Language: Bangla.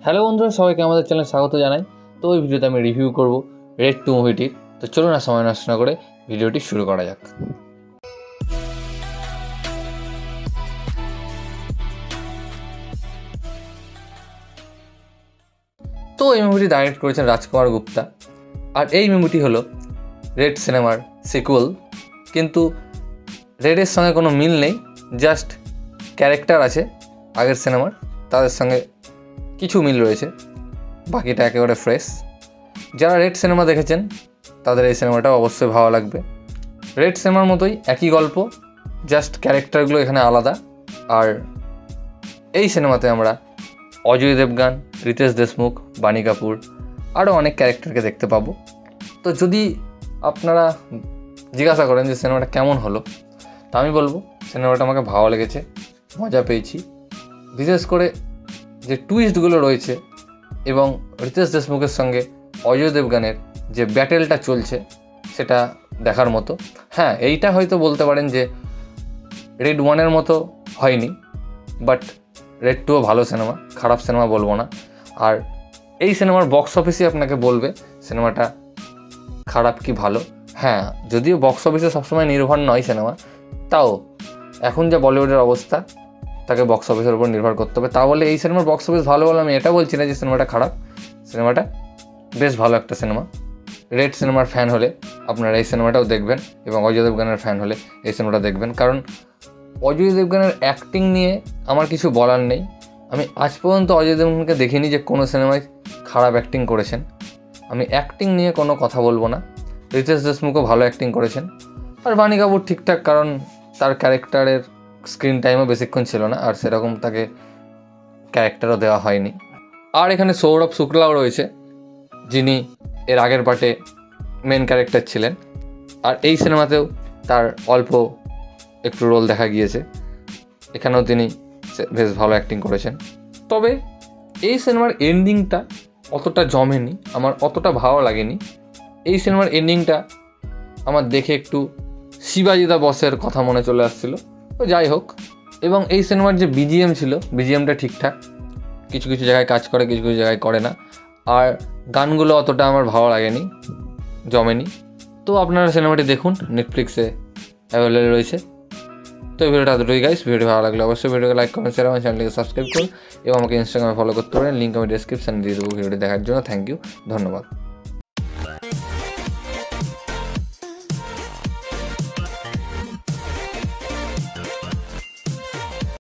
হ্যালো বন্ধুরা, সবাইকে আমাদের চ্যানেলে স্বাগত জানাই। তো এই ভিডিওতে আমি রিভিউ করব রেড 2 মুভিটির। তো চলুন না সময় নষ্ট না করে ভিডিওটি শুরু করা যাক। তো এই মুভিটি ডাইরেক্ট করেছেন রাজকুমার গুপ্তা, আর এই মুভিটি হলো রেড সিনেমার সিকুয়েল। কিন্তু রেডের সঙ্গে কোনো মিল নেই, জাস্ট ক্যারেক্টার আছে আগের সিনেমার, তাদের সঙ্গে কিছু মিল রয়েছে, বাকিটা একেবারে ফ্রেশ। যারা রেড সিনেমা দেখেছেন তাদের এই সিনেমাটাও অবশ্যই ভালো লাগবে। রেড সিনেমার মতোই একই গল্প, জাস্ট ক্যারেক্টারগুলো এখানে আলাদা। আর এই সিনেমাতে আমরা অজয় দেবগান, রিতেশ দেশমুখ, বাণী কাপুর, আরও অনেক ক্যারেক্টারকে দেখতে পাবো। তো যদি আপনারা জিজ্ঞাসা করেন যে সিনেমাটা কেমন হলো, তা আমি বলবো সিনেমাটা আমাকে ভালো লেগেছে, মজা পেয়েছি। বিশেষ করে যে টুইস্টগুলো রয়েছে এবং রিতেশ দেশমুখের সঙ্গে অজয় দেবগানের যে ব্যাটেলটা চলছে সেটা দেখার মতো। হ্যাঁ, এইটা হয়তো বলতে পারেন যে রেড 1-এর মতো হয়নি, বাট রেড 2ও ভালো সিনেমা, খারাপ সিনেমা বলবো না। আর এই সিনেমার বক্স অফিসই আপনাকে বলবে সিনেমাটা খারাপ কি ভালো। হ্যাঁ, যদিও বক্স অফিসে সবসময় নির্ভর নয় সিনেমা, তাও এখন যা বলিউডের অবস্থা তাকে বক্স অফিসের উপর নির্ভর করতে হবে। তা বলে এই সিনেমার বক্স অফিস ভালো বলে আমি এটা বলছি না যে সিনেমাটা খারাপ। সিনেমাটা বেশ ভালো একটা সিনেমা। রেড সিনেমার ফ্যান হলে আপনারা এই সিনেমাটাও দেখবেন, এবং অজয় দেবগানের ফ্যান হলে এই সিনেমাটা দেখবেন। কারণ অজয় দেবগানের অ্যাক্টিং নিয়ে আমার কিছু বলার নেই। আমি আজ পর্যন্ত অজয় দেবগানকে দেখিনি যে কোনো সিনেমায় খারাপ অ্যাক্টিং করেছেন। আমি অ্যাক্টিং নিয়ে কোনো কথা বলবো না। রিতেশ দেশমুখও ভালো অ্যাক্টিং করেছেন, আর বাণী কাপুর ঠিকঠাক, কারণ তার ক্যারেক্টারের স্ক্রিন টাইমও বেশিক্ষণ ছিল না, আর সেরকম তাকে ক্যারেক্টারও দেওয়া হয়নি। আর এখানে সৌরভ শুক্লাও রয়েছে, যিনি এর আগের পার্টে মেন ক্যারেক্টার ছিলেন, আর এই সিনেমাতেও তার অল্প একটু রোল দেখা গিয়েছে। এখানেও তিনি বেশ ভালো অ্যাক্টিং করেছেন। তবে এই সিনেমার এন্ডিংটা অতটা জমেনি, আমার অতটা ভালো লাগেনি। এই সিনেমার এন্ডিংটা আমার দেখে একটু শিবাজি দা বসের কথা মনে চলে আসছিলো। তো যাই হোক, এবং এই সিনেমার যে বিজিএম ছিল, বিজিএমটা ঠিকঠাক, কিছু কিছু জায়গায় কাজ করে, কিছু কিছু জায়গায় করে না। আর গানগুলো অতটা আমার ভালো লাগেনি, জমেনি। তো আপনারা সিনেমাটি দেখুন, নেটফ্লিক্সে অ্যাভেলেবল রয়েছে। তো এই ভিডিওটা এতটুকুই গাইস। ভিডিওটি ভালো লাগলে অবশ্যই ভিডিওকে লাইক কমেন্ট শেয়ার, আমার চ্যানেলটিকে সাবস্ক্রাইব করুন, এবং আমাকে ইনস্টাগ্রামে ফলো করতে পারেন। লিঙ্ক আমি ডেসক্রিপশানে দিয়ে দেবো ভিডিওটি দেখার জন্য। থ্যাংক ইউ, ধন্যবাদ।